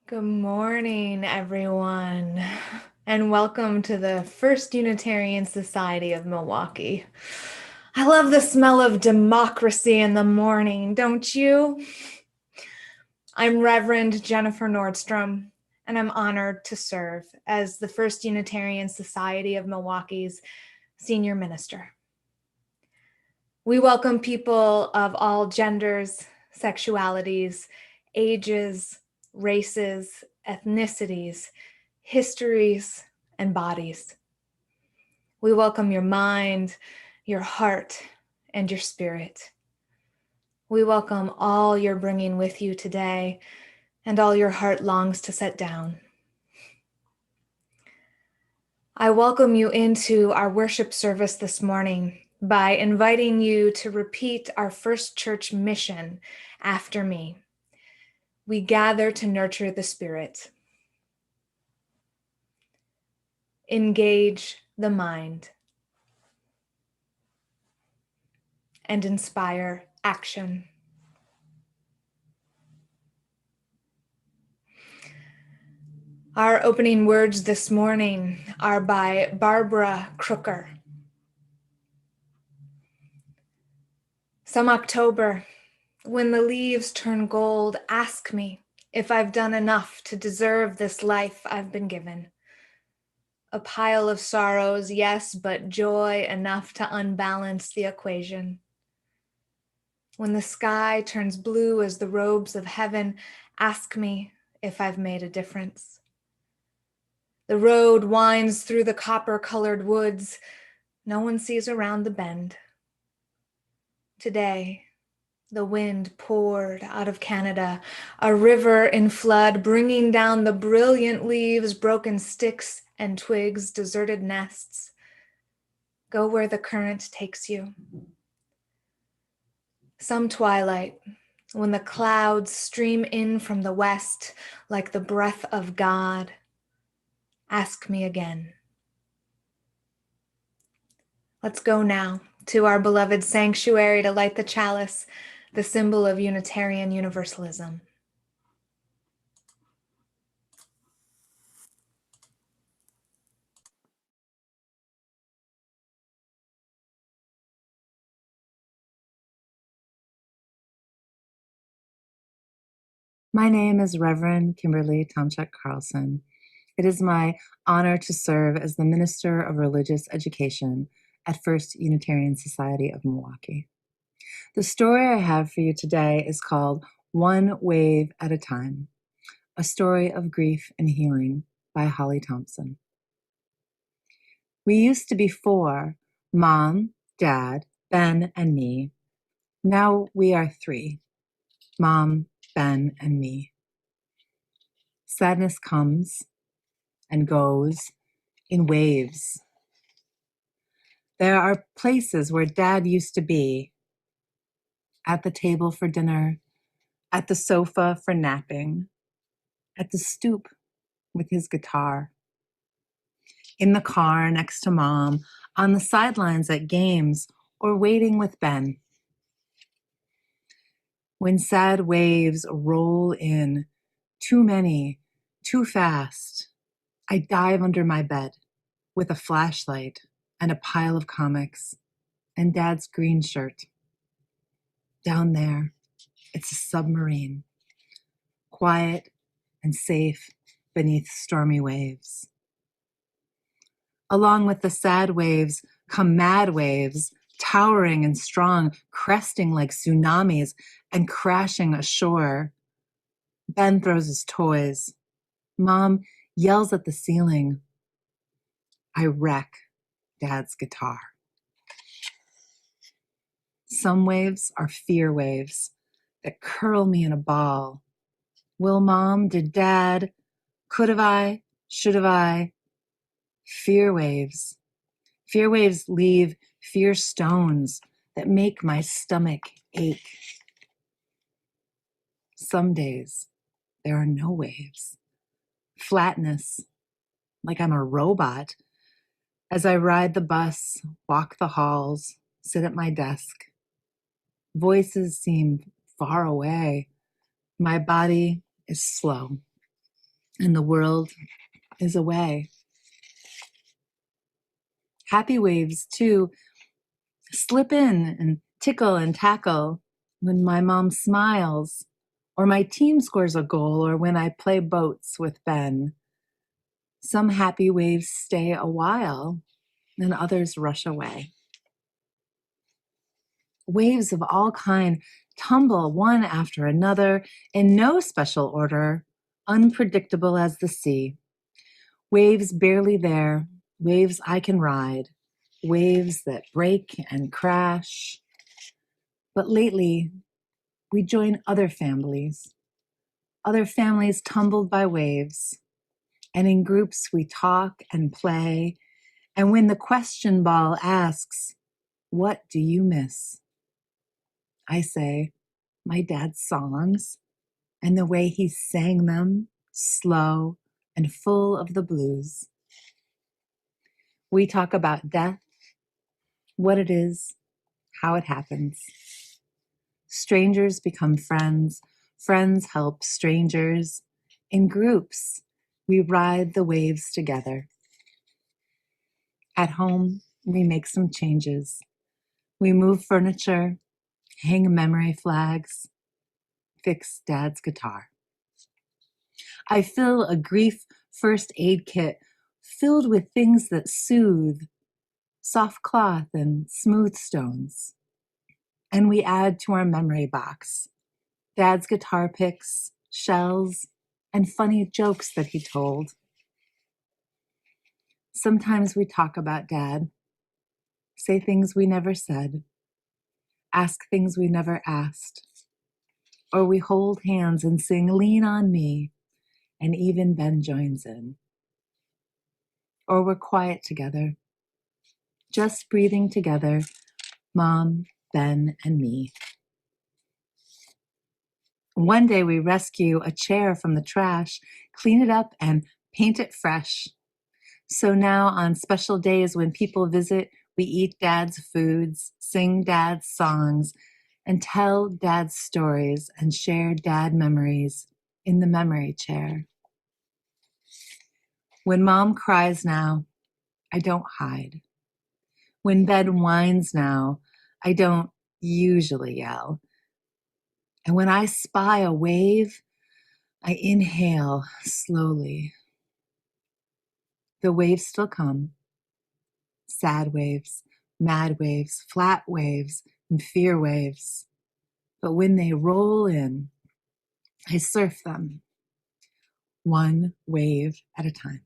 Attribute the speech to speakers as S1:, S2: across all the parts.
S1: Good morning, everyone, and welcome to the First Unitarian Society of Milwaukee. I love the smell of democracy in the morning, don't you? I'm Reverend Jennifer Nordstrom, and I'm honored to serve as the First Unitarian Society of Milwaukee's senior minister. We welcome people of all genders, sexualities, ages, races, ethnicities, histories, and bodies. We welcome your mind, your heart, and your spirit. We welcome all you're bringing with you today and all your heart longs to set down. I welcome you into our worship service this morning by inviting you to repeat our First Church mission after me. We gather to nurture the spirit, engage the mind, and inspire action. Our opening words this morning are by Barbara Crooker. Some October, when the leaves turn gold, ask me if I've done enough to deserve this life I've been given. A pile of sorrows, yes, but joy enough to unbalance the equation. When the sky turns blue as the robes of heaven, ask me if I've made a difference. The road winds through the copper-colored woods. No one sees around the bend. Today, the wind poured out of Canada, a river in flood, bringing down the brilliant leaves, broken sticks and twigs, deserted nests. Go where the current takes you. Some twilight, when the clouds stream in from the west like the breath of God, ask me again. Let's go now to our beloved sanctuary to light the chalice, the symbol of Unitarian Universalism.
S2: My name is Reverend Kimberly Tomchuk Carlson. It is my honor to serve as the Minister of Religious Education at First Unitarian Society of Milwaukee. The story I have for you today is called One Wave at a Time, a story of grief and healing by Holly Thompson. We used to be four, Mom, Dad, Ben, and me. Now we are three, Mom, Ben, and me. Sadness comes and goes in waves. There are places where Dad used to be, at the table for dinner, at the sofa for napping, at the stoop with his guitar, in the car next to Mom, on the sidelines at games, or waiting with Ben. When sad waves roll in, too many, too fast, I dive under my bed with a flashlight and a pile of comics and Dad's green shirt. Down there, it's a submarine, quiet and safe beneath stormy waves. Along with the sad waves come mad waves, towering and strong, cresting like tsunamis and crashing ashore. Ben throws his toys. Mom yells at the ceiling. I wreck Dad's guitar. Some waves are fear waves that curl me in a ball. Will Mom, did Dad, could have I, should have I? Fear waves. Fear waves leave fear stones that make my stomach ache. Some days there are no waves. Flatness, like I'm a robot. As I ride the bus, walk the halls, sit at my desk, voices seem far away. My body is slow, and the world is away. Happy waves, too, slip in and tickle and tackle when my mom smiles, or my team scores a goal, or when I play boats with Ben. Some happy waves stay a while, and others rush away. Waves of all kind tumble one after another in no special order, unpredictable as the sea. Waves barely there, waves I can ride, waves that break and crash. But lately, we join other families tumbled by waves, and in groups we talk and play. And when the question ball asks, "What do you miss?" I say, my dad's songs and the way he sang them, slow and full of the blues. We talk about death, what it is, how it happens. Strangers become friends, friends help strangers. In groups, we ride the waves together. At home, we make some changes. We move furniture, hang memory flags, fix Dad's guitar. I fill a grief first aid kit filled with things that soothe, soft cloth and smooth stones. And we add to our memory box Dad's guitar picks, shells, and funny jokes that he told. Sometimes we talk about Dad, say things we never said, ask things we never asked, or we hold hands and sing Lean on Me, and even Ben joins in. Or we're quiet together, just breathing together, Mom, Ben, and me. One day we rescue a chair from the trash, clean it up, and paint it fresh. So now on special days when people visit, we eat Dad's foods, sing Dad's songs, and tell Dad's stories and share Dad memories in the memory chair. When Mom cries now, I don't hide. When Ben whines now, I don't usually yell. And when I spy a wave, I inhale slowly. The waves still come. Sad waves, mad waves, flat waves, and fear waves. But when they roll in, I surf them, one wave at a time.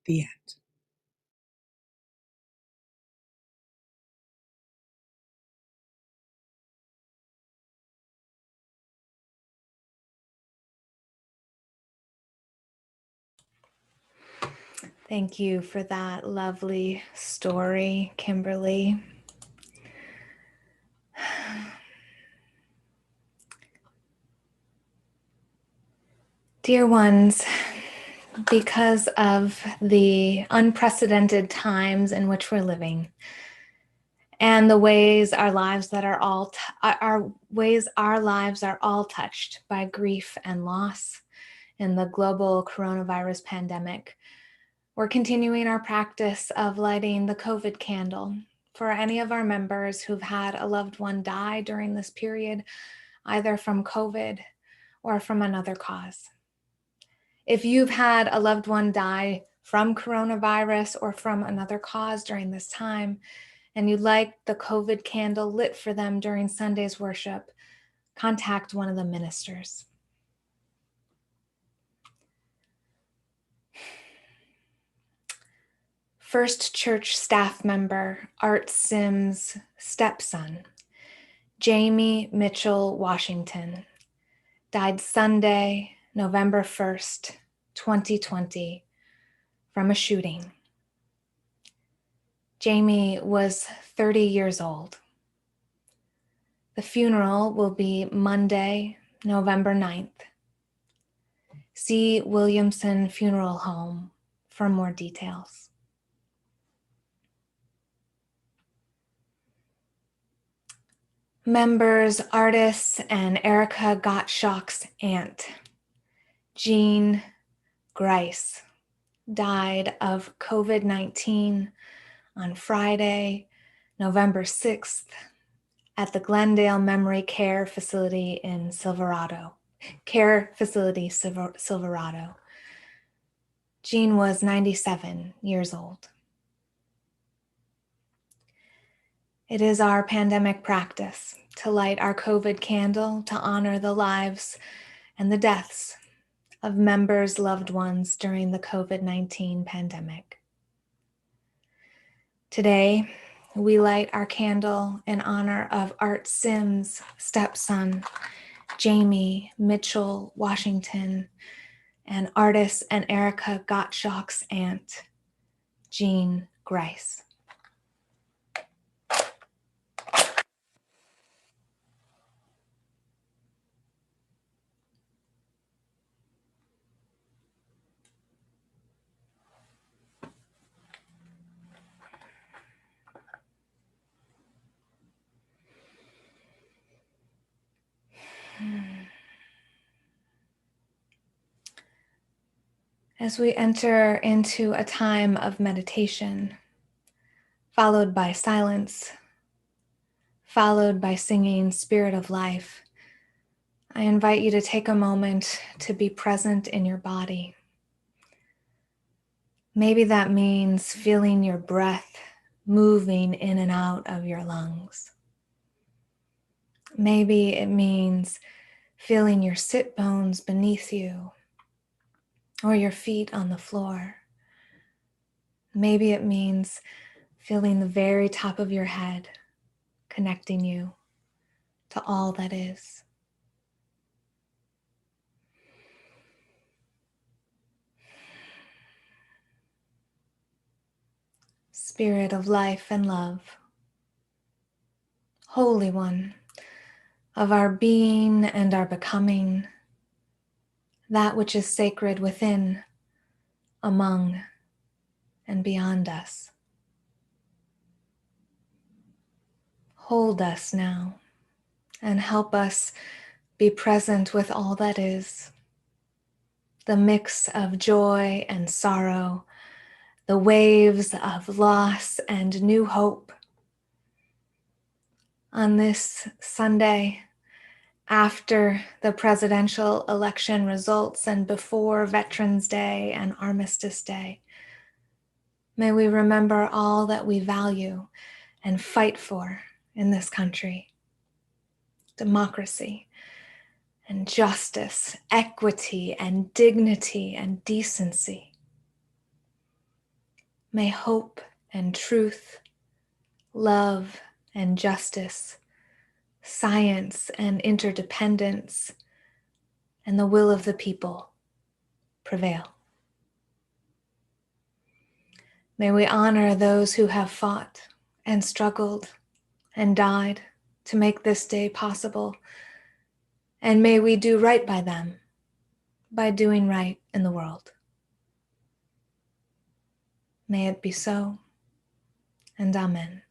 S2: The end.
S1: Thank you for that lovely story, Kimberly. Dear ones, because of the unprecedented times in which we're living and the ways our lives are all touched by grief and loss in the global coronavirus pandemic, we're continuing our practice of lighting the COVID candle for any of our members who've had a loved one die during this period, either from COVID or from another cause. If you've had a loved one die from coronavirus or from another cause during this time, and you'd like the COVID candle lit for them during Sunday's worship, contact one of the ministers. First Church staff member Art Sims' stepson, Jamie Mitchell Washington, died Sunday, November 1st, 2020, from a shooting. Jamie was 30 years old. The funeral will be Monday, November 9th. See Williamson Funeral Home for more details. members, artists, and Erica Gottschalk's aunt, Jean Grice, died of COVID-19 on Friday, November 6th, at the Glendale Memory Care Facility in Silverado. Silverado. Jean was 97 years old. It is our pandemic practice to light our COVID candle to honor the lives and the deaths of members, loved ones during the COVID-19 pandemic. Today, we light our candle in honor of Art Sims' stepson, Jamie Mitchell Washington, and artist and Erica Gottschalk's aunt, Jean Grice. As we enter into a time of meditation, followed by silence, followed by singing Spirit of Life, I invite you to take a moment to be present in your body. Maybe that means feeling your breath moving in and out of your lungs. Maybe it means feeling your sit bones beneath you or your feet on the floor. Maybe it means feeling the very top of your head, connecting you to all that is. Spirit of life and love, Holy One of our being and our becoming, that which is sacred within, among, and beyond us. Hold us now and help us be present with all that is, the mix of joy and sorrow, the waves of loss and new hope. On this Sunday, after the presidential election results and before Veterans Day and Armistice Day, may we remember all that we value and fight for in this country: democracy and justice, equity and dignity and decency. May hope and truth, love and justice, science and interdependence, and the will of the people prevail. May we honor those who have fought and struggled and died to make this day possible. And may we do right by them by doing right in the world. May it be so, and amen.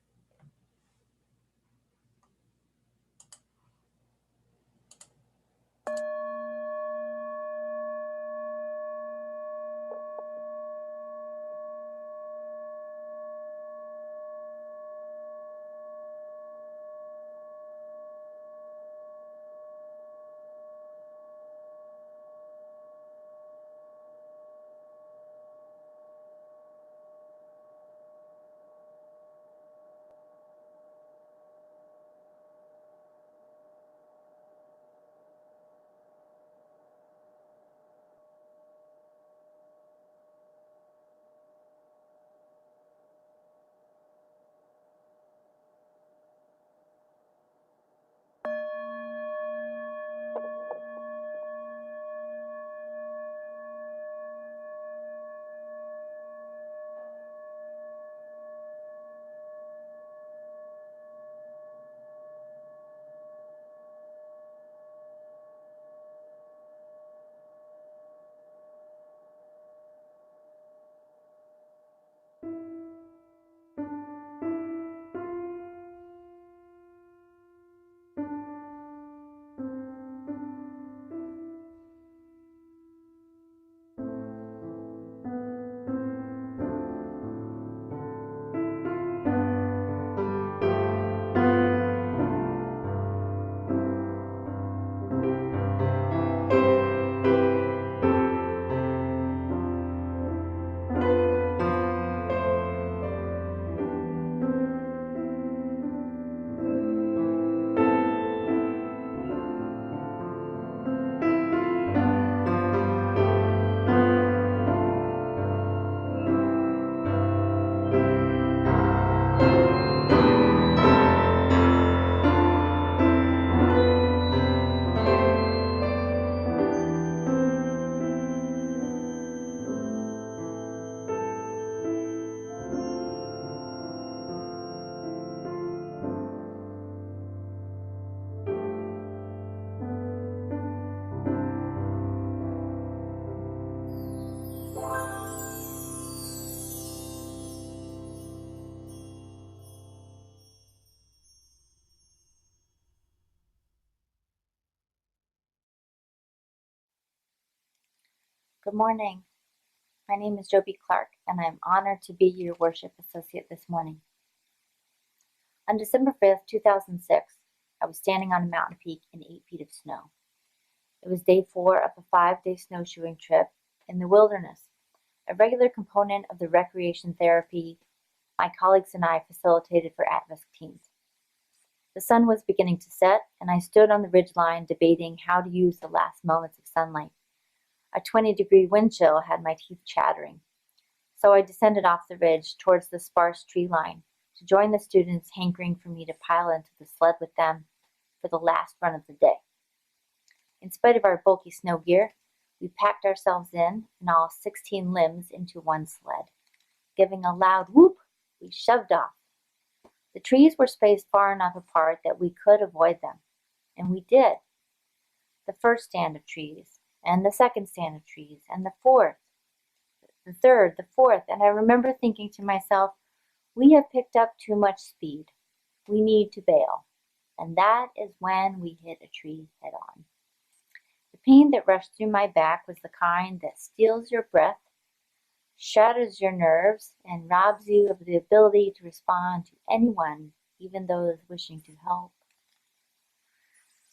S3: Good morning. My name is Joby Clark, and I'm honored to be your worship associate this morning. On December 5th, 2006, I was standing on a mountain peak in 8 feet of snow. It was day 4 of a 5-day snowshoeing trip in the wilderness, a regular component of the recreation therapy my colleagues and I facilitated for at-risk teens. The sun was beginning to set, and I stood on the ridgeline debating how to use the last moments of sunlight. A 20-degree wind chill had my teeth chattering, so I descended off the ridge towards the sparse tree line to join the students hankering for me to pile into the sled with them for the last run of the day. In spite of our bulky snow gear, we packed ourselves in and all 16 limbs into one sled. Giving a loud whoop, we shoved off. The trees were spaced far enough apart that we could avoid them, and we did. The first stand of trees, and the second stand of trees, and the fourth, the third, the fourth, and I remember thinking to myself, we have picked up too much speed. We need to bail. And that is when we hit a tree head on. The pain that rushed through my back was the kind that steals your breath, shatters your nerves, and robs you of the ability to respond to anyone, even those wishing to help.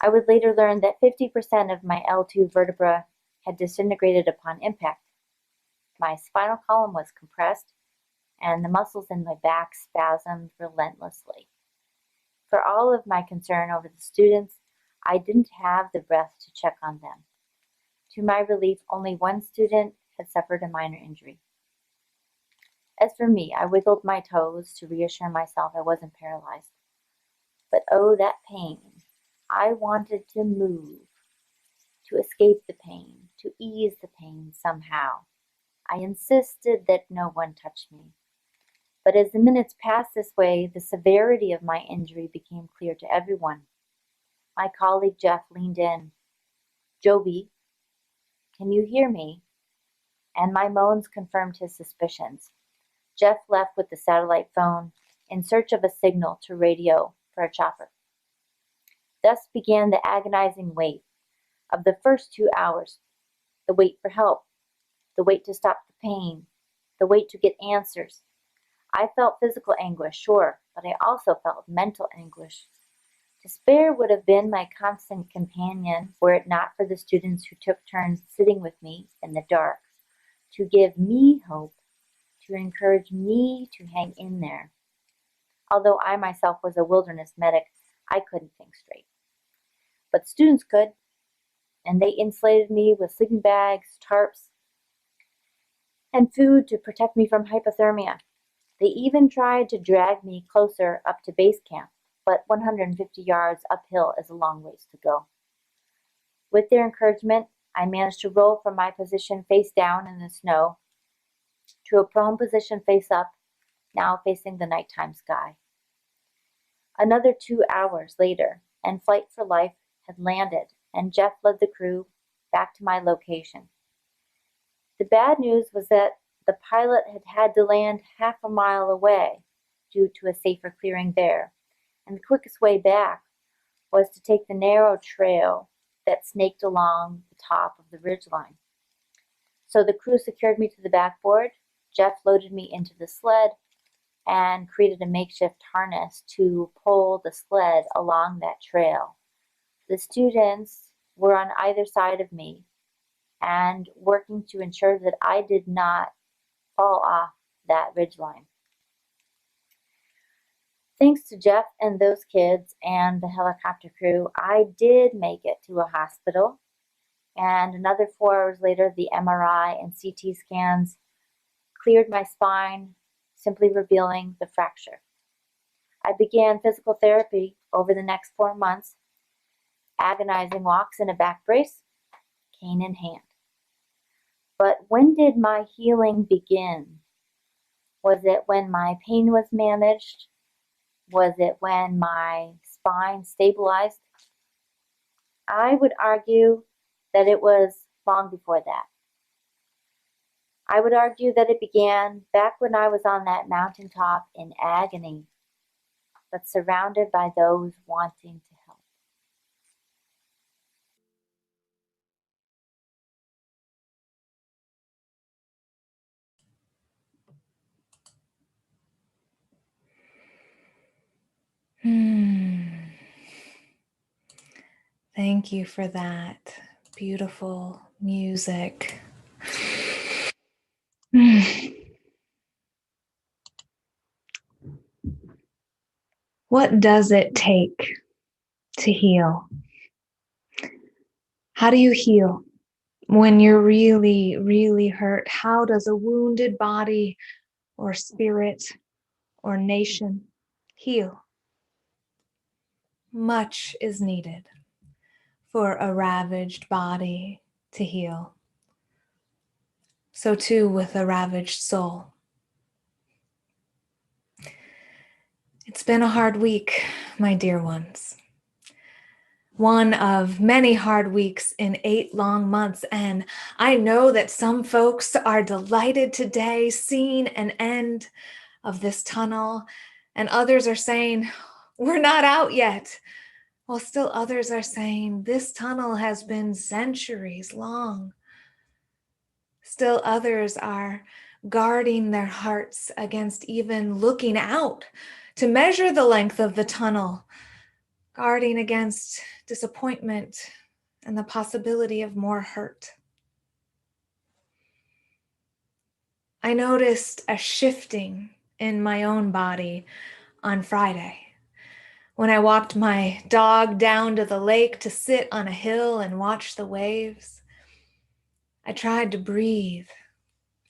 S3: I would later learn that 50% of my L2 vertebra had disintegrated upon impact. My spinal column was compressed, and the muscles in my back spasmed relentlessly. For all of my concern over the students, I didn't have the breath to check on them. To my relief, only one student had suffered a minor injury. As for me, I wiggled my toes to reassure myself I wasn't paralyzed. But oh, that pain. I wanted to move, to escape the pain, to ease the pain somehow. I insisted that no one touch me. But as the minutes passed this way, the severity of my injury became clear to everyone. My colleague Jeff leaned in. "Joby, can you hear me?" And my moans confirmed his suspicions. Jeff left with the satellite phone in search of a signal to radio for a chopper. Thus began the agonizing wait of the first 2 hours, the wait for help, the wait to stop the pain, the wait to get answers. I felt physical anguish, sure, but I also felt mental anguish. Despair would have been my constant companion were it not for the students who took turns sitting with me in the dark to give me hope, to encourage me to hang in there. Although I myself was a wilderness medic, I couldn't think straight. But students could, and they insulated me with sleeping bags, tarps, and food to protect me from hypothermia. They even tried to drag me closer up to base camp, but 150 yards uphill is a long ways to go. With their encouragement, I managed to roll from my position face down in the snow to a prone position face up, now facing the nighttime sky. Another 2 hours later, and Flight for Life had landed, and Jeff led the crew back to my location. The bad news was that the pilot had to land half a mile away due to a safer clearing there, and the quickest way back was to take the narrow trail that snaked along the top of the ridgeline. So the crew secured me to the backboard, Jeff loaded me into the sled, and created a makeshift harness to pull the sled along that trail. The students were on either side of me and working to ensure that I did not fall off that ridgeline. Thanks to Jeff and those kids and the helicopter crew, I did make it to a hospital, and another 4 hours later, the MRI and CT scans cleared my spine, simply revealing the fracture. I began physical therapy over the next 4 months, agonizing walks in a back brace, cane in hand. But when did my healing begin? Was it when my pain was managed? Was it when my spine stabilized? I would argue that it was long before that. I would argue that it began back when I was on that mountaintop in agony, but surrounded by those wanting to help.
S1: Thank you for that beautiful music. What does it take to heal? How do you heal when you're really, really hurt? How does a wounded body or spirit or nation heal? Much is needed for a ravaged body to heal. So too with a ravaged soul. It's been a hard week, my dear ones. One of many hard weeks in 8 long months. And I know that some folks are delighted today seeing an end of this tunnel, and others are saying, we're not out yet. While still others are saying, this tunnel has been centuries long. Still others are guarding their hearts against even looking out to measure the length of the tunnel, guarding against disappointment and the possibility of more hurt. I noticed a shifting in my own body on Friday when I walked my dog down to the lake to sit on a hill and watch the waves. I tried to breathe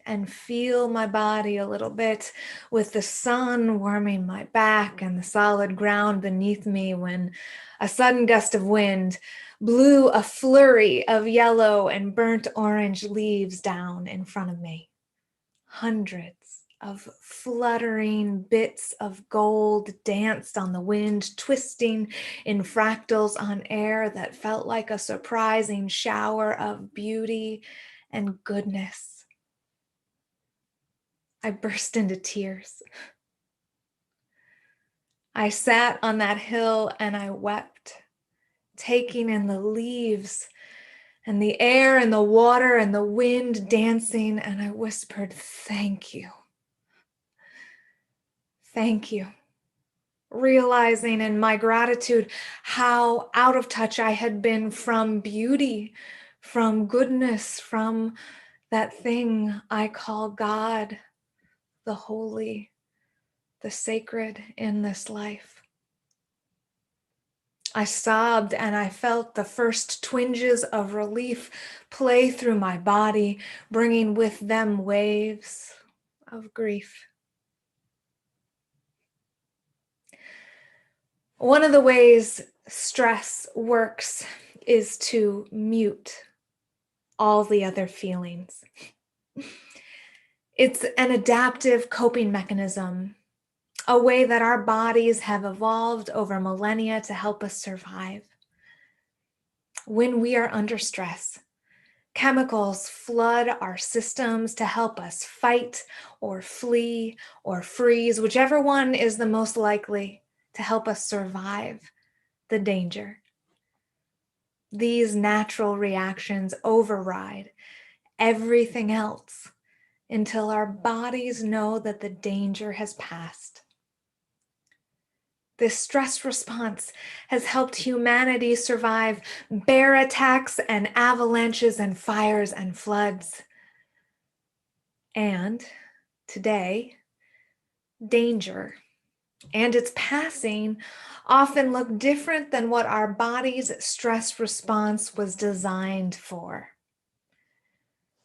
S1: and feel my body a little bit with the sun warming my back and the solid ground beneath me when a sudden gust of wind blew a flurry of yellow and burnt orange leaves down in front of me. Hundreds of fluttering bits of gold danced on the wind, twisting in fractals on air that felt like a surprising shower of beauty and goodness. I burst into tears. I sat on that hill and I wept, taking in the leaves and the air and the water and the wind dancing, and I whispered, thank you. Thank you. Realizing in my gratitude how out of touch I had been from beauty, from goodness, from that thing I call God, the holy, the sacred in this life. I sobbed and I felt the first twinges of relief play through my body, bringing with them waves of grief. One of the ways stress works is to mute all the other feelings. It's an adaptive coping mechanism, a way that our bodies have evolved over millennia to help us survive. When we are under stress, chemicals flood our systems to help us fight or flee or freeze, whichever one is the most likely to help us survive the danger. These natural reactions override everything else until our bodies know that the danger has passed. This stress response has helped humanity survive bear attacks and avalanches and fires and floods. And today, danger and its passing often look different than what our body's stress response was designed for.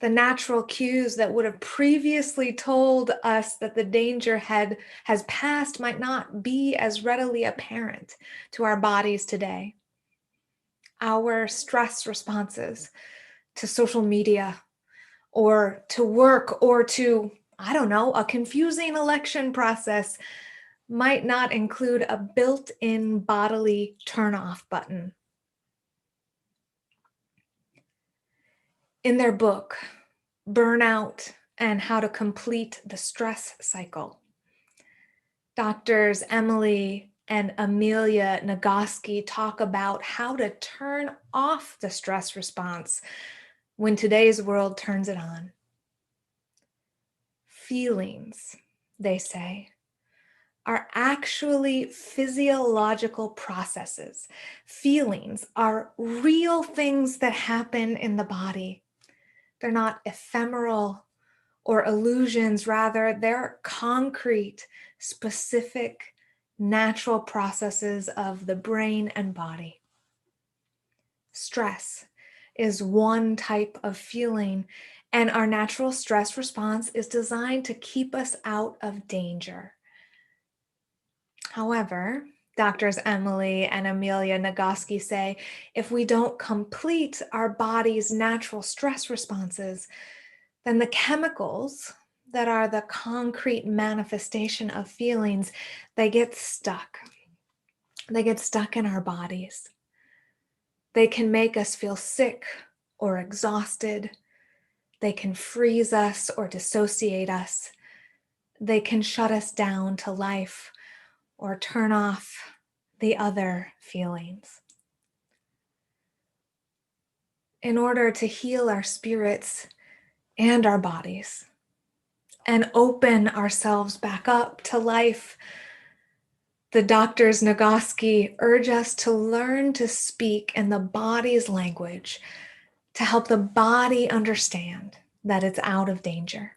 S1: The natural cues that would have previously told us that the danger has passed might not be as readily apparent to our bodies today. Our stress responses to social media or to work or to, I don't know, a confusing election process might not include a built-in bodily turn-off button. In their book, Burnout and How to Complete the Stress Cycle, Doctors Emily and Amelia Nagoski talk about how to turn off the stress response when today's world turns it on. Feelings, they say, are actually physiological processes. Feelings are real things that happen in the body. They're not ephemeral or illusions. Rather, they're concrete, specific, natural processes of the brain and body. Stress is one type of feeling, and our natural stress response is designed to keep us out of danger. However, doctors Emily and Amelia Nagoski say if we don't complete our body's natural stress responses, then the chemicals that are the concrete manifestation of feelings, they get stuck. They get stuck in our bodies. They can make us feel sick or exhausted. They can freeze us or dissociate us. They can shut us down to life or turn off the other feelings. In order to heal our spirits and our bodies and open ourselves back up to life, the doctors Nagoski urge us to learn to speak in the body's language to help the body understand that it's out of danger.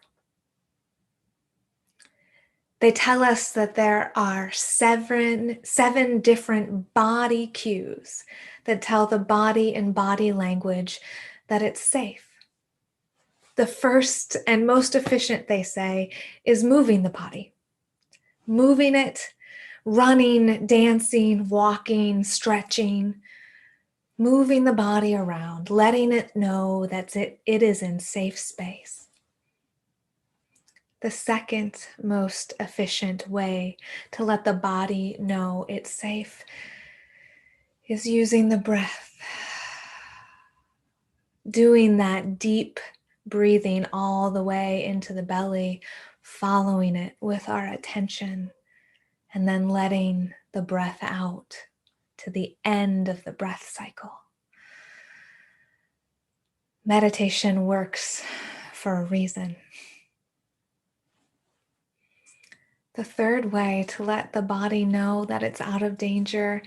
S1: They tell us that there are seven different body cues that tell the body in body language that it's safe. The first and most efficient, they say, is moving the body. Moving it, running, dancing, walking, stretching, moving the body around, letting it know that it is in safe space. The second most efficient way to let the body know it's safe is using the breath. Doing that deep breathing all the way into the belly, following it with our attention, and then letting the breath out to the end of the breath cycle. Meditation works for a reason. The third way to let the body know that it's out of danger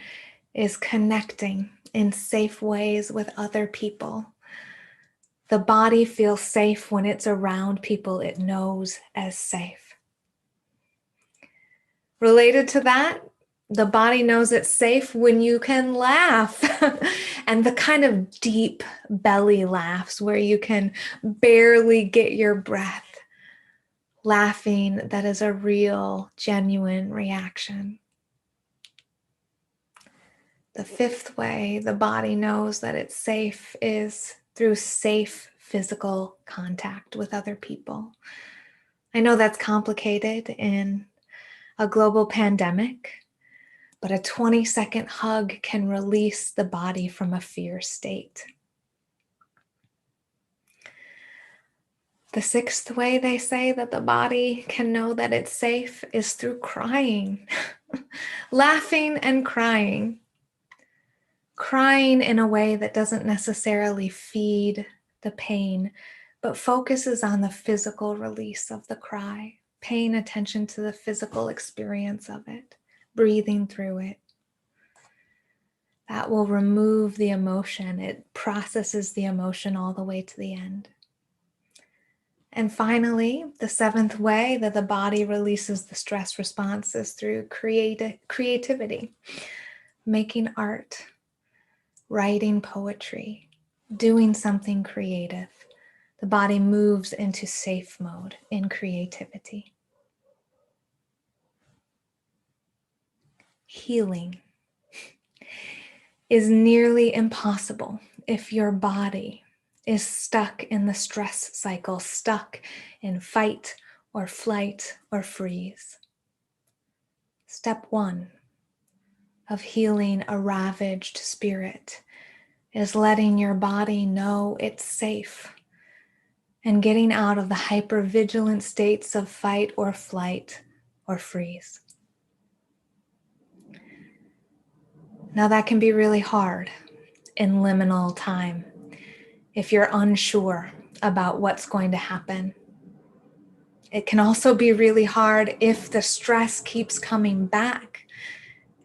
S1: is connecting in safe ways with other people. The body feels safe when it's around people it knows as safe. Related to that, the body knows it's safe when you can laugh and the kind of deep belly laughs where you can barely get your breath. Laughing that is a real, genuine reaction. The fifth way the body knows that it's safe is through safe physical contact with other people. I know that's complicated in a global pandemic, but a 20-second hug can release the body from a fear state. The sixth way they say that the body can know that it's safe is through crying, laughing and crying. Crying in a way that doesn't necessarily feed the pain, but focuses on the physical release of the cry, paying attention to the physical experience of it, breathing through it. That will remove the emotion. It processes the emotion all the way to the end. And finally, the seventh way that the body releases the stress response is through creativity, making art, writing poetry, doing something creative. The body moves into safe mode in creativity. Healing is nearly impossible if your body is stuck in the stress cycle, stuck in fight or flight or freeze. Step one of healing a ravaged spirit is letting your body know it's safe and getting out of the hypervigilant states of fight or flight or freeze. Now that can be really hard in liminal time if you're unsure about what's going to happen. It can also be really hard if the stress keeps coming back.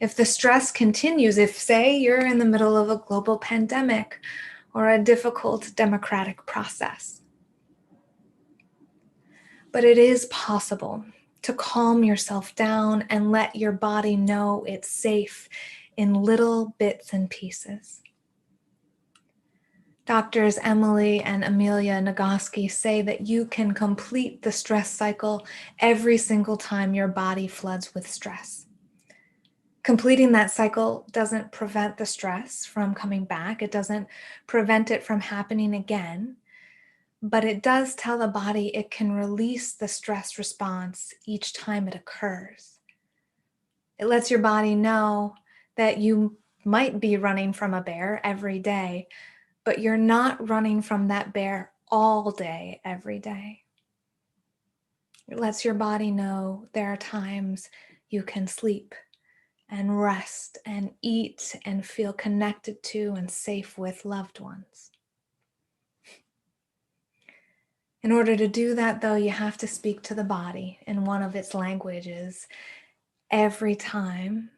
S1: If the stress continues, if, say, you're in the middle of a global pandemic or a difficult democratic process. But it is possible to calm yourself down and let your body know it's safe in little bits and pieces. Doctors Emily and Amelia Nagoski say that you can complete the stress cycle every single time your body floods with stress. Completing that cycle doesn't prevent the stress from coming back. It doesn't prevent it from happening again, but it does tell the body it can release the stress response each time it occurs. It lets your body know that you might be running from a bear every day, but you're not running from that bear all day, every day. It lets your body know there are times you can sleep and rest and eat and feel connected to and safe with loved ones. In order to do that, though, you have to speak to the body in one of its languages every time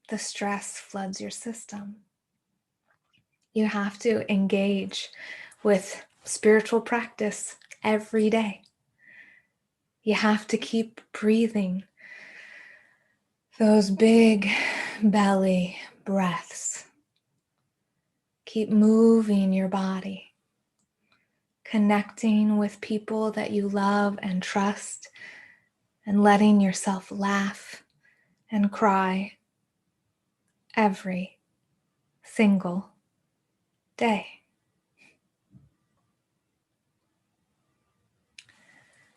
S1: the stress floods your system. You have to engage with spiritual practice every day. You have to keep breathing those big belly breaths. Keep moving your body, connecting with people that you love and trust, and letting yourself laugh and cry every single day.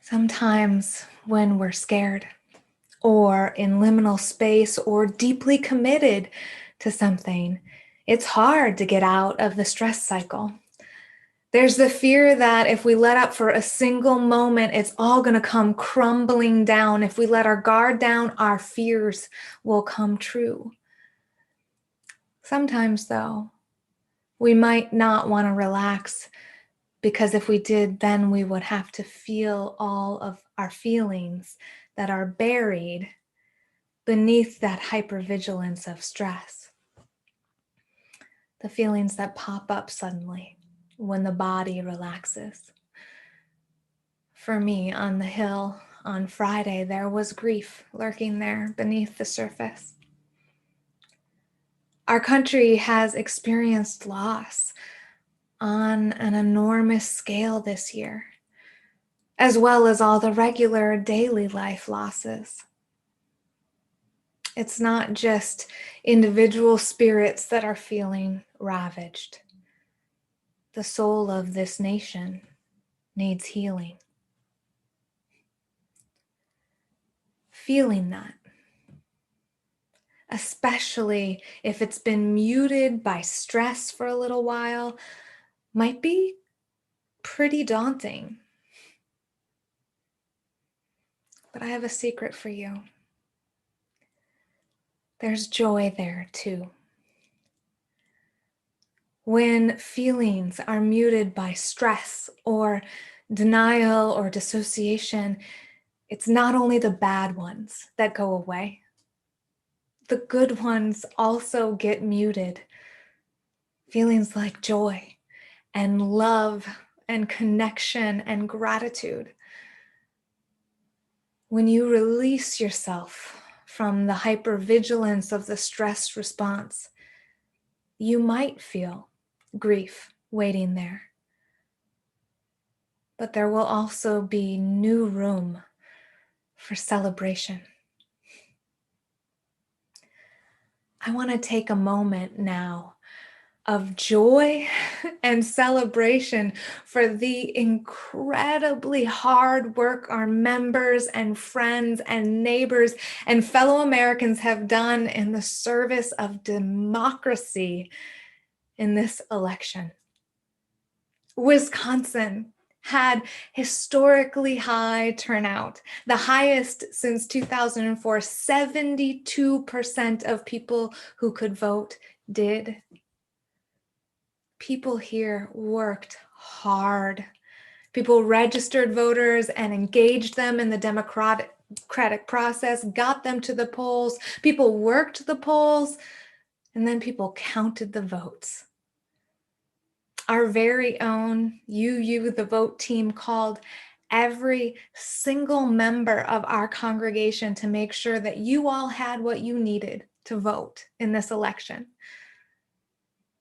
S1: Sometimes when we're scared or in liminal space or deeply committed to something, it's hard to get out of the stress cycle. There's the fear that if we let up for a single moment, it's all going to come crumbling down. If we let our guard down, our fears will come true. Sometimes, though, we might not want to relax, because if we did, then we would have to feel all of our feelings that are buried beneath that hypervigilance of stress. The feelings that pop up suddenly when the body relaxes. For me, on the hill on Friday, there was grief lurking there beneath the surface. Our country has experienced loss on an enormous scale this year, as well as all the regular daily life losses. It's not just individual spirits that are feeling ravaged. The soul of this nation needs healing. Feeling that, especially if it's been muted by stress for a little while, might be pretty daunting. But I have a secret for you. There's joy there too. When feelings are muted by stress or denial or dissociation, it's not only the bad ones that go away. The good ones also get muted. Feelings like joy and love and connection and gratitude. When you release yourself from the hypervigilance of the stress response, you might feel grief waiting there. But there will also be new room for celebration. I want to take a moment now of joy and celebration for the incredibly hard work our members and friends and neighbors and fellow Americans have done in the service of democracy in this election. Wisconsin had historically high turnout, the highest since 2004. 72% of people who could vote did. People here worked hard People registered voters and engaged them in the democratic process, got them to the polls. People worked the polls, and then people counted the votes. Our very own the Vote team called every single member of our congregation to make sure that you all had what you needed to vote in this election.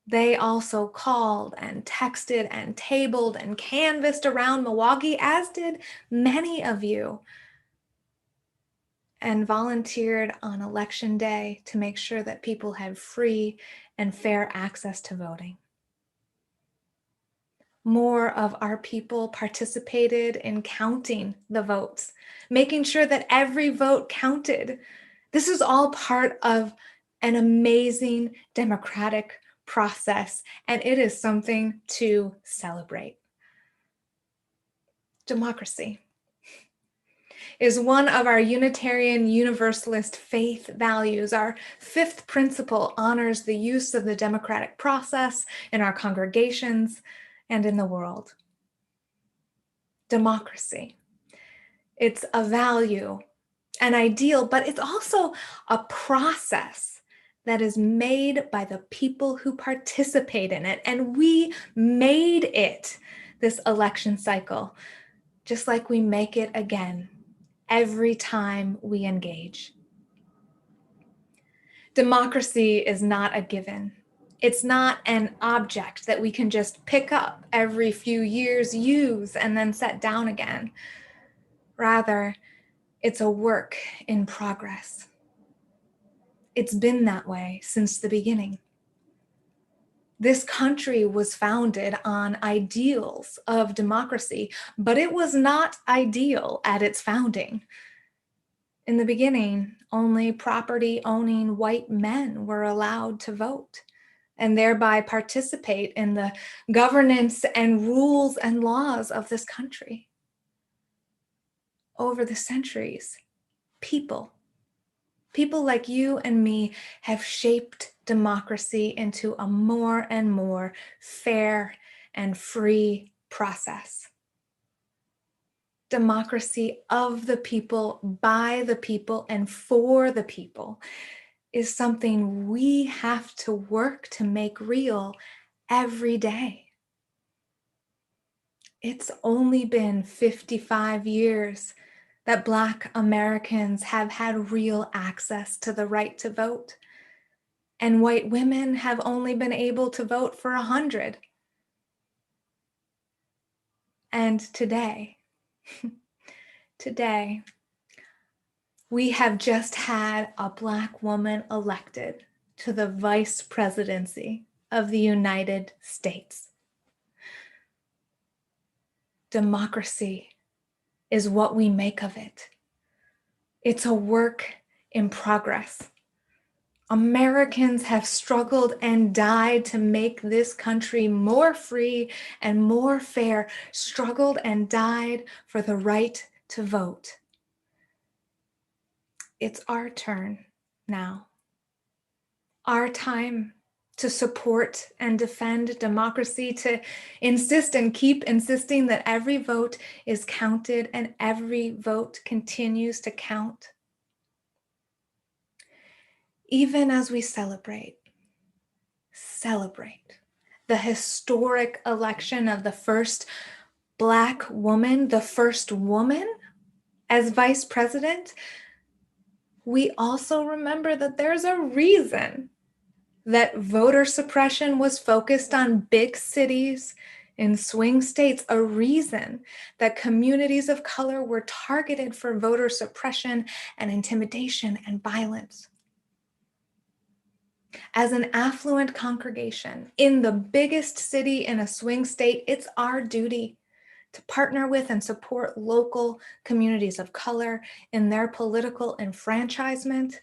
S1: They also called and texted and tabled and canvassed around Milwaukee, as did many of you, and volunteered on election day to make sure that people had free and fair access to voting. More of our people participated in counting the votes, making sure that every vote counted. This is all part of an amazing democratic process, and it is something to celebrate. Democracy is one of our Unitarian Universalist faith values. Our fifth principle honors the use of the democratic process in our congregations and in the world. Democracy. It's a value, an ideal, but it's also a process that is made by the people who participate in it. And we made it this election cycle, just like we make it again every time we engage. Democracy is not a given. It's not an object that we can just pick up every few years, use, and then set down again. Rather, it's a work in progress. It's been that way since the beginning. This country was founded on ideals of democracy, but it was not ideal at its founding. In the beginning, only property-owning white men were allowed to vote and thereby participate in the governance and rules and laws of this country. Over the centuries, people like you and me have shaped democracy into a more and more fair and free process. Democracy of the people, by the people, and for the people is something we have to work to make real every day. It's only been 55 years that Black Americans have had real access to the right to vote, and white women have only been able to vote for 100. And today, we have just had a Black woman elected to the vice presidency of the United States. Democracy is what we make of it. It's a work in progress. Americans have struggled and died to make this country more free and more fair, struggled and died for the right to vote. It's our turn now. Our time to support and defend democracy, to insist and keep insisting that every vote is counted and every vote continues to count. Even as we celebrate the historic election of the first Black woman, the first woman as vice president, we also remember that there's a reason that voter suppression was focused on big cities in swing states, a reason that communities of color were targeted for voter suppression and intimidation and violence. As an affluent congregation in the biggest city in a swing state, it's our duty to partner with and support local communities of color in their political enfranchisement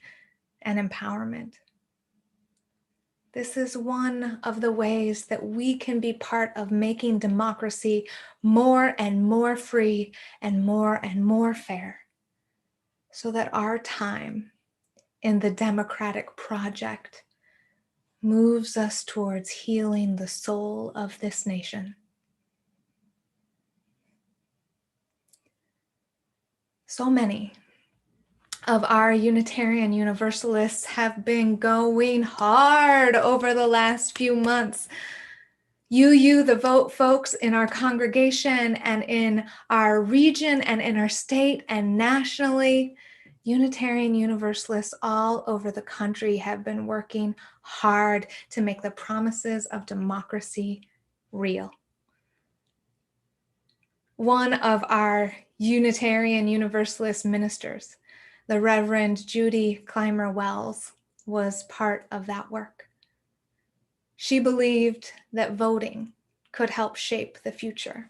S1: and empowerment. This is one of the ways that we can be part of making democracy more and more free and more fair, so that our time in the democratic project moves us towards healing the soul of this nation. So many of our Unitarian Universalists have been going hard over the last few months. The vote folks in our congregation and in our region and in our state and nationally, Unitarian Universalists all over the country have been working hard to make the promises of democracy real. One of our Unitarian Universalist ministers, the Reverend Judy Clymer-Wells, was part of that work. She believed that voting could help shape the future.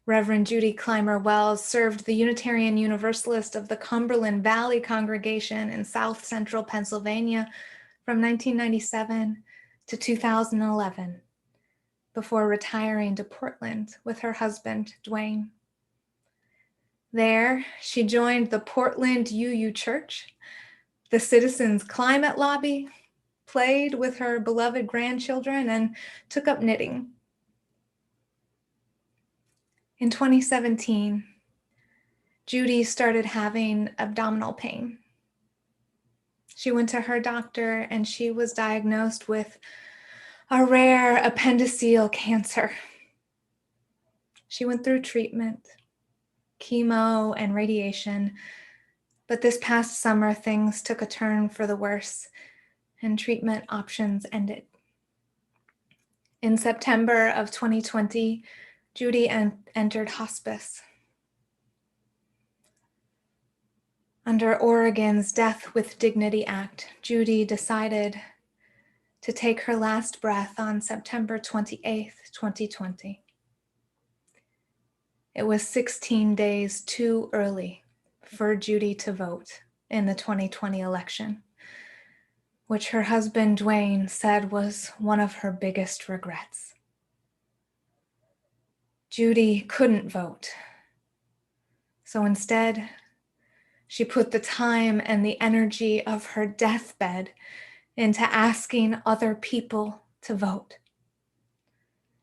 S1: Reverend Judy Clymer-Wells served the Unitarian Universalist of the Cumberland Valley congregation in South Central Pennsylvania from 1997 to 2011, before retiring to Portland with her husband, Dwayne. There, she joined the Portland UU Church, the Citizens Climate Lobby, played with her beloved grandchildren, and took up knitting. In 2017, Judy started having abdominal pain. She went to her doctor and she was diagnosed with a rare appendiceal cancer. She went through treatment, chemo, and radiation, but this past summer, things took a turn for the worse and treatment options ended. In September of 2020, Judy entered hospice. Under Oregon's Death with Dignity Act, Judy decided to take her last breath on September 28th, 2020. It was 16 days too early for Judy to vote in the 2020 election, which her husband Dwayne said was one of her biggest regrets. Judy couldn't vote, so instead, she put the time and the energy of her deathbed into asking other people to vote.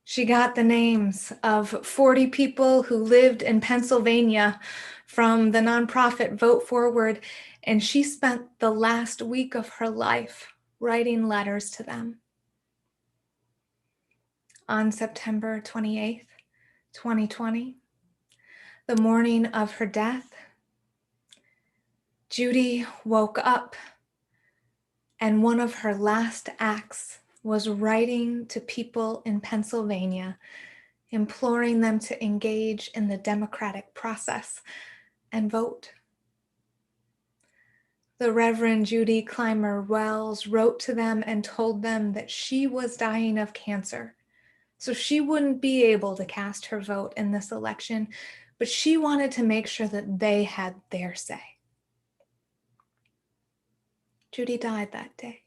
S1: She got the names of 40 people who lived in Pennsylvania from the nonprofit Vote Forward, and she spent the last week of her life writing letters to them. On September 28th, 2020, the morning of her death, Judy woke up, and one of her last acts was writing to people in Pennsylvania, imploring them to engage in the democratic process and vote. The Reverend Judy Clymer-Wells wrote to them and told them that she was dying of cancer, so she wouldn't be able to cast her vote in this election, but she wanted to make sure that they had their say. Judy died that day,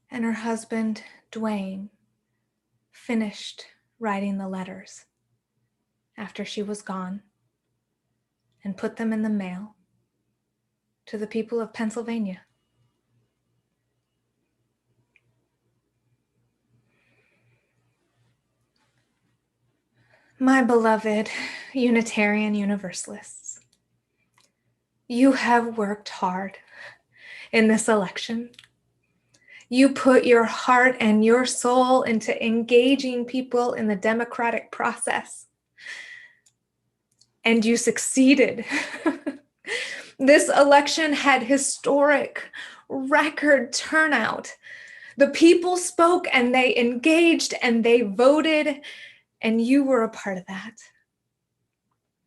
S1: and her husband, Dwayne, finished writing the letters after she was gone and put them in the mail to the people of Pennsylvania. My beloved Unitarian Universalists, you have worked hard in this election. You put your heart and your soul into engaging people in the democratic process, and you succeeded. This election had historic record turnout. The people spoke and they engaged and they voted, and you were a part of that.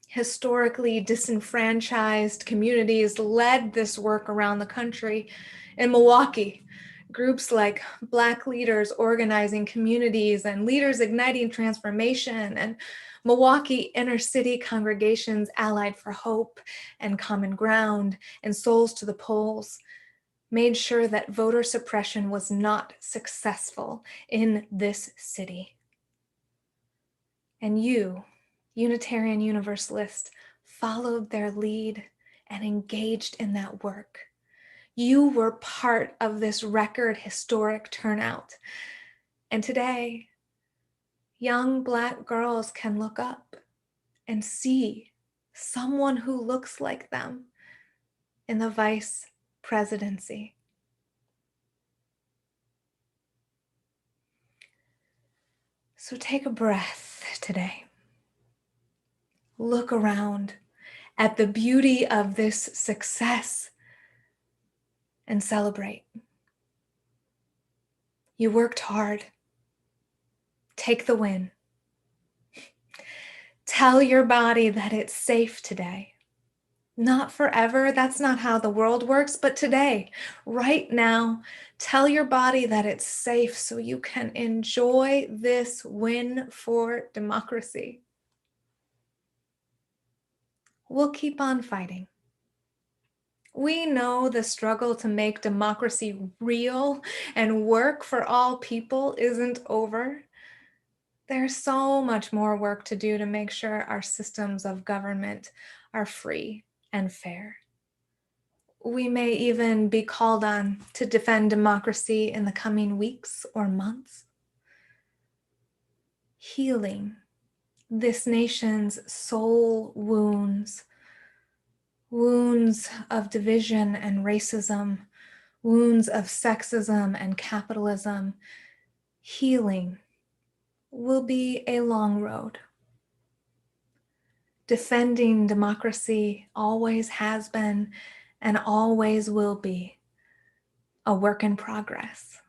S1: Historically disenfranchised communities led this work around the country. In Milwaukee, groups like Black Leaders Organizing Communities and Leaders Igniting Transformation and Milwaukee Inner City Congregations Allied for Hope and Common Ground and Souls to the Polls made sure that voter suppression was not successful in this city. And you, Unitarian Universalist, followed their lead and engaged in that work. You were part of this record historic turnout. And today, young Black girls can look up and see someone who looks like them in the vice presidency. So take a breath today. Look around at the beauty of this success and celebrate. You worked hard. Take the win. Tell your body that it's safe today. Not forever, that's not how the world works, but today, right now, tell your body that it's safe so you can enjoy this win for democracy. We'll keep on fighting. We know the struggle to make democracy real and work for all people isn't over. There's so much more work to do to make sure our systems of government are free and fair. We may even be called on to defend democracy in the coming weeks or months. Healing this nation's soul wounds, wounds of division and racism, wounds of sexism and capitalism. Healing will be a long road. Defending democracy always has been and always will be a work in progress.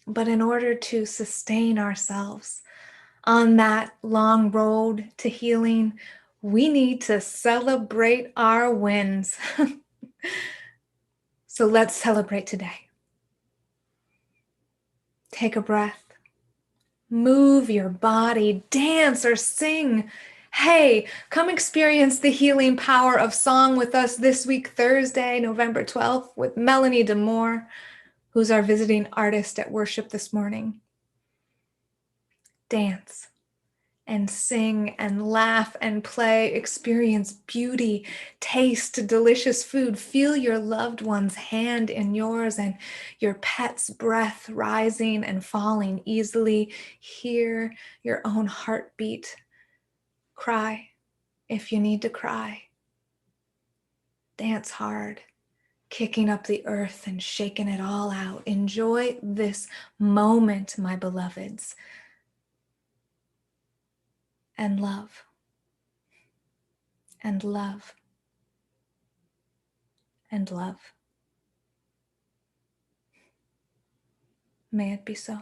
S1: But in order to sustain ourselves on that long road to healing, we need to celebrate our wins. So let's celebrate today. Take a breath. Move your body, dance or sing. Hey, come experience the healing power of song with us this week, Thursday, November 12th, with Melanie Demore, who's our visiting artist at worship this morning. Dance and sing and laugh and play, experience beauty, taste delicious food, feel your loved one's hand in yours and your pet's breath rising and falling easily, hear your own heartbeat. Cry if you need to cry. Dance hard, kicking up the earth and shaking it all out. Enjoy this moment, my beloveds. And love, and love, and love. May it be so.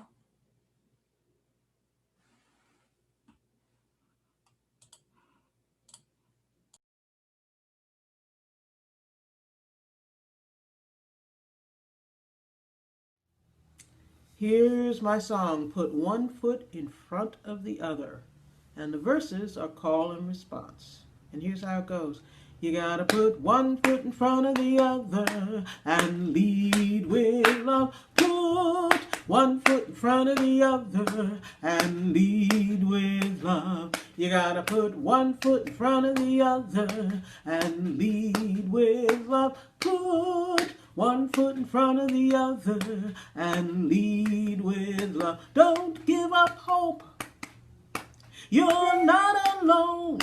S4: Here's my song, Put One Foot in Front of the Other. And the verses are call and response. And here's how it goes. You gotta put one foot in front of the other and lead with love. Put one foot in front of the other and lead with love. You gotta put one foot in front of the other and lead with love. Put one foot in front of the other and lead with love. Don't give up hope. You're not alone.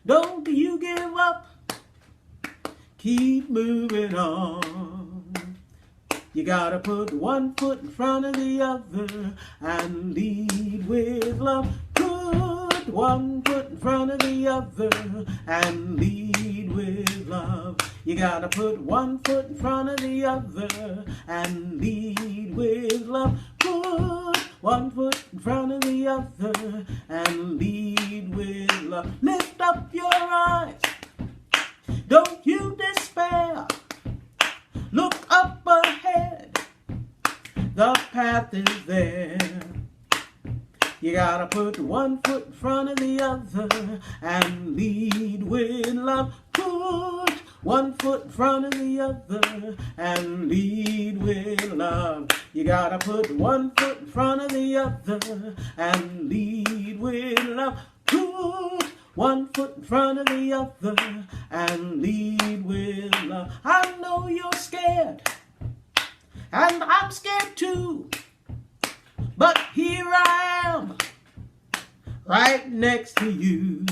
S4: Don't you give up. Keep moving on. You gotta put one foot in front of the other and lead with love. Put one foot in front of the other and lead with love. You gotta put one foot in front of the other and lead with love. Put one foot in front of the other and lead with love. Lift up your eyes. Don't you despair. Look up ahead. The path is there. You gotta put one foot in front of the other and lead with love. Put one foot in front of the other and lead with love. You gotta put one foot in front of the other and lead with love. Put one foot in front of the other and lead with love. I know you're scared, and I'm scared too. But here I am, right next to you.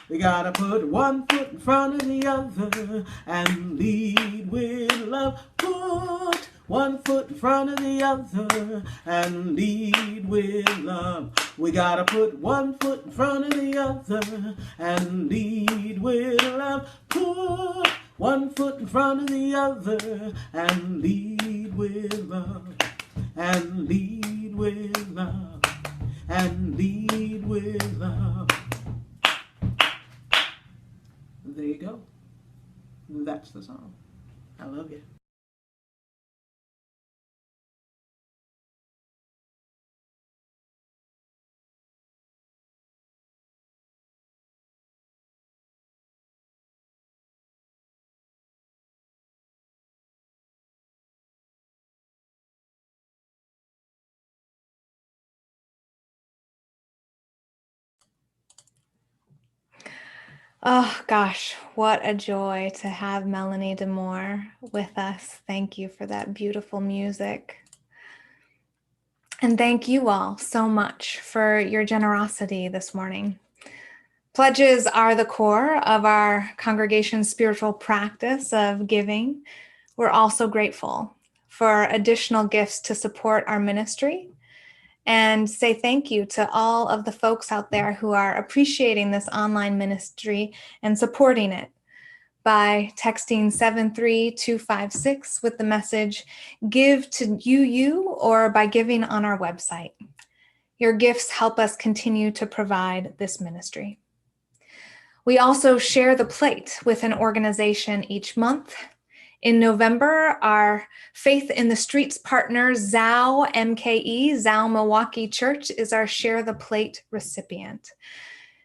S4: We gotta put one foot in front of the other and lead with love. Put one foot in front of the other and lead with love. We gotta put one foot in front of the other and lead with love. Put one foot in front of the other and lead with love. And lead with love. And lead with love. There you go. That's the song. I love you.
S1: Oh gosh, what a joy to have Melanie Demore with us. Thank you for that beautiful music. And thank you all so much for your generosity this morning. Pledges are the core of our congregation's spiritual practice of giving. We're also grateful for additional gifts to support our ministry and say thank you to all of the folks out there who are appreciating this online ministry and supporting it by texting 73256 with the message "Give to you" or by giving on our website. Your gifts help us continue to provide this ministry. We also share the plate with an organization each month. In November, our Faith in the Streets partner, ZOW MKE, ZOW Milwaukee Church, is our Share the Plate recipient.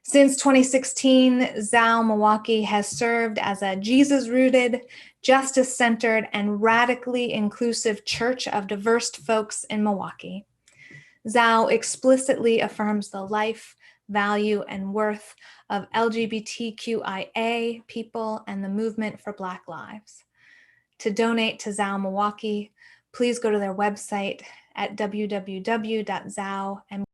S1: Since 2016, ZOW Milwaukee has served as a Jesus-rooted, justice-centered, and radically inclusive church of diverse folks in Milwaukee. ZOW explicitly affirms the life, value, and worth of LGBTQIA people and the movement for Black lives. To donate to ZOW Milwaukee, please go to their website at www.zowm.org.